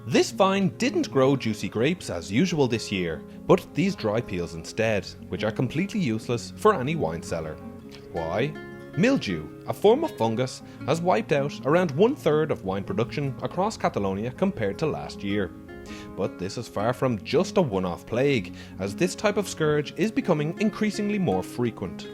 This vine didn't grow juicy grapes as usual this year, but these dry peels instead, which are completely useless for any wine cellar. Why? Mildew, a form of fungus, has wiped out around 1/3 of wine production across Catalonia compared to last year. But this is far from just a one-off plague, as this type of scourge is becoming increasingly more frequent.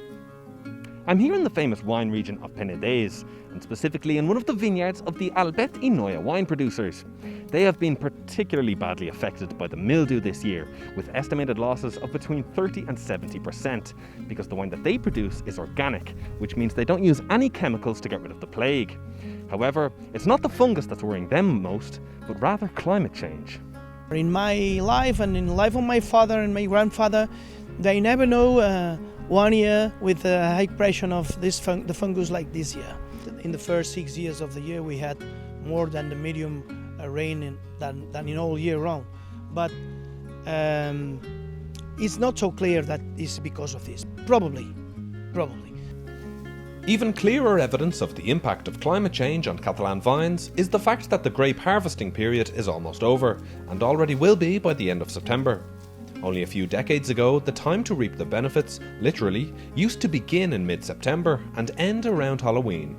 I'm here in the famous wine region of Penedès, and specifically in one of the vineyards of the Albert i Noia wine producers. They have been particularly badly affected by the mildew this year, with estimated losses of between 30 and 70%, because the wine that they produce is organic, which means they don't use any chemicals to get rid of the plague. However, it's not the fungus that's worrying them most, but rather climate change. In my life and in the life of my father and my grandfather, they never know 1 year with a high pressure of the fungus like this year. In the first 6 years of the year we had more than the medium rain than in all year round. But it's not so clear that it's because of this. Probably. Even clearer evidence of the impact of climate change on Catalan vines is the fact that the grape harvesting period is almost over, and already will be by the end of September. Only a few decades ago, the time to reap the benefits, literally, used to begin in mid-September and end around Halloween.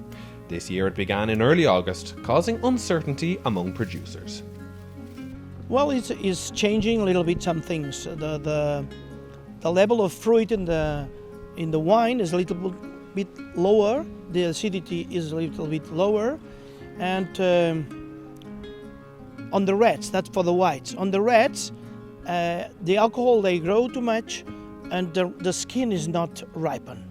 This year it began in early August, causing uncertainty among producers. Well, it's changing a little bit some things. The level of fruit in the wine is a little bit lower, the acidity is a little bit lower, and on the reds, that's for the whites. On the reds, the alcohol, they grow too much and the skin is not ripened.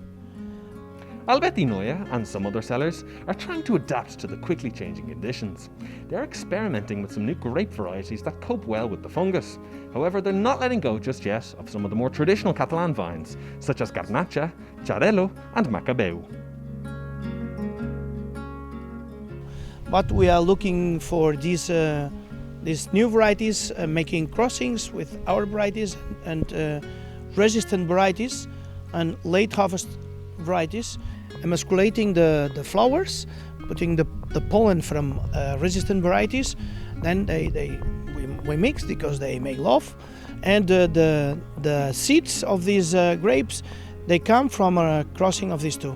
Albert i Noia and some other cellars are trying to adapt to the quickly changing conditions. They're experimenting with some new grape varieties that cope well with the fungus. However, they're not letting go just yet of some of the more traditional Catalan vines, such as Garnacha, Xarel·lo and Macabeu. But we are looking for these new varieties, making crossings with our varieties and resistant varieties and late harvest varieties, emasculating the flowers, putting the pollen from resistant varieties. Then we mix because they make love, and the seeds of these grapes, they come from a crossing of these two.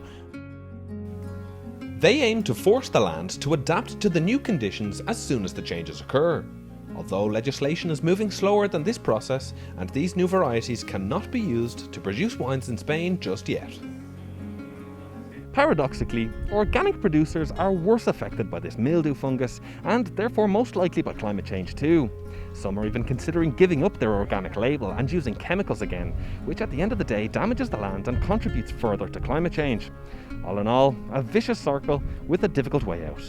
They aim to force the land to adapt to the new conditions as soon as the changes occur. Although legislation is moving slower than this process, and these new varieties cannot be used to produce wines in Spain just yet. Paradoxically, organic producers are worse affected by this mildew fungus and therefore most likely by climate change too. Some are even considering giving up their organic label and using chemicals again, which at the end of the day damages the land and contributes further to climate change. All in all, a vicious circle with a difficult way out.